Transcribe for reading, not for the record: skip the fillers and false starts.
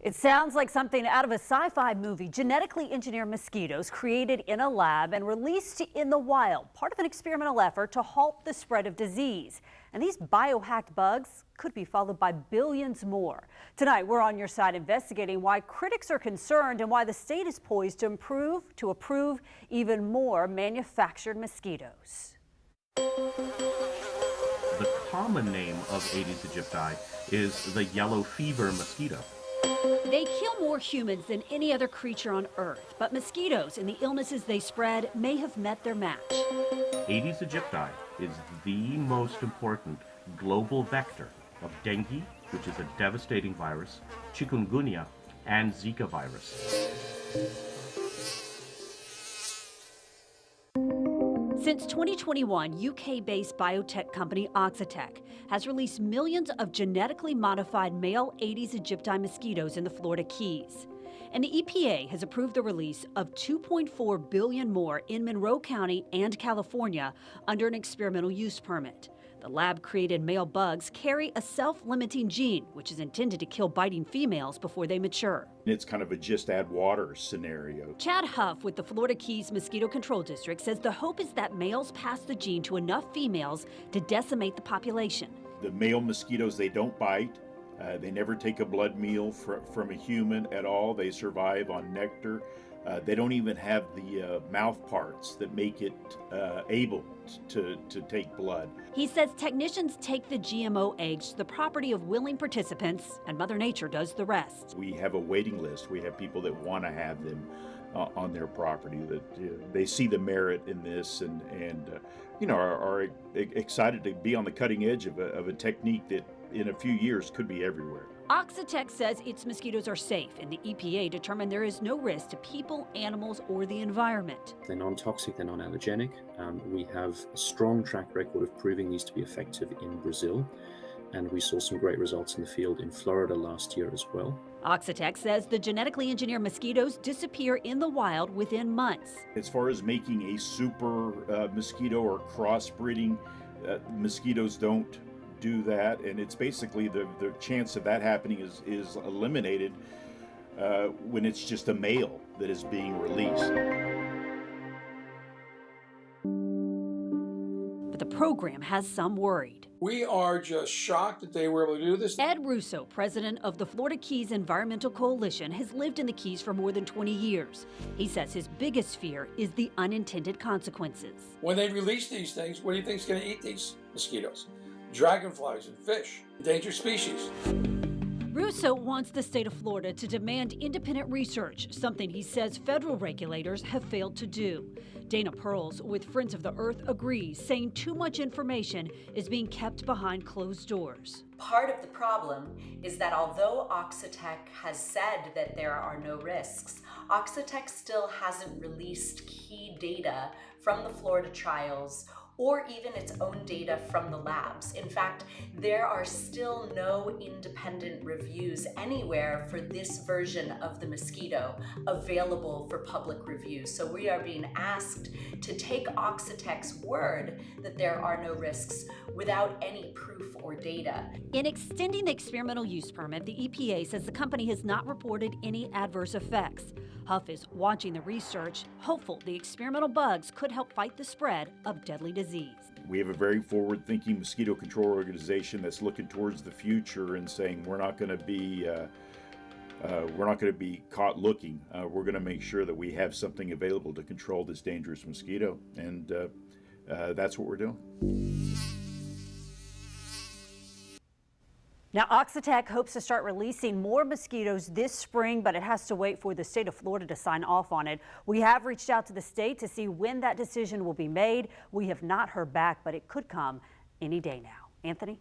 It sounds like something out of a sci-fi movie. Genetically engineered mosquitoes created in a lab and released in the wild, part of an experimental effort to halt the spread of disease. And these biohacked bugs could be followed by billions more. Tonight, we're on your side investigating why critics are concerned and why the state is poised to approve even more manufactured mosquitoes. The common name of Aedes aegypti is the yellow fever mosquito. They kill more humans than any other creature on Earth, but mosquitoes and the illnesses they spread may have met their match. Aedes aegypti is the most important global vector of dengue, which is a devastating virus, chikungunya, and Zika virus. Since 2021, UK-based biotech company Oxitec has released millions of genetically modified male Aedes aegypti mosquitoes in the Florida Keys. And the EPA has approved the release of 2.4 billion more in Monroe County and California under an experimental use permit. The lab-created male bugs carry a self-limiting gene, which is intended to kill biting females before they mature. It's kind of a just add water scenario. Chad Huff with the Florida Keys Mosquito Control District says the hope is that males pass the gene to enough females to decimate the population. The male mosquitoes, they don't bite. They never take a blood meal from a human at all. They survive on nectar. They don't even have the mouth parts that make it able to take blood. He says technicians take the GMO eggs to the property of willing participants, and Mother Nature does the rest. We have a waiting list. We have people that want to have them on their property, that they see the merit in this and are excited to be on the cutting edge of a technique that in a few years could be everywhere. Oxitec says its mosquitoes are safe, and the EPA determined there is no risk to people, animals, or the environment. They're non-toxic, they're non-allergenic. We have a strong track record of proving these to be effective in Brazil, and we saw some great results in the field in Florida last year as well. Oxitec says the genetically engineered mosquitoes disappear in the wild within months. As far as making a super mosquito or crossbreeding, mosquitoes don't do that, and it's basically the chance of that happening is eliminated when it's just a male that is being released. But the program has some worried. We are just shocked that they were able to do this. Ed Russo, president of the Florida Keys Environmental Coalition, has lived in the Keys for more than 20 years. He says his biggest fear is the unintended consequences. When they release these things, what do you think is going to eat these mosquitoes? Dragonflies and fish, endangered species. Russo wants the state of Florida to demand independent research, something he says federal regulators have failed to do. Dana Pearls with Friends of the Earth agrees, saying too much information is being kept behind closed doors. Part of the problem is that although Oxitec has said that there are no risks, Oxitec still hasn't released key data from the Florida trials or even its own data from the labs. In fact, there are still no independent reviews anywhere for this version of the mosquito available for public review. So we are being asked to take Oxitec's word that there are no risks without any proof or data. In extending the experimental use permit, the EPA says the company has not reported any adverse effects. Huff is watching the research, hopeful the experimental bugs could help fight the spread of deadly disease. We have a very forward-thinking mosquito control organization that's looking towards the future and saying we're not going to be caught looking. We're going to make sure that we have something available to control this dangerous mosquito, and that's what we're doing. Now, Oxitec hopes to start releasing more mosquitoes this spring, but it has to wait for the state of Florida to sign off on it. We have reached out to the state to see when that decision will be made. We have not heard back, but it could come any day now. Anthony?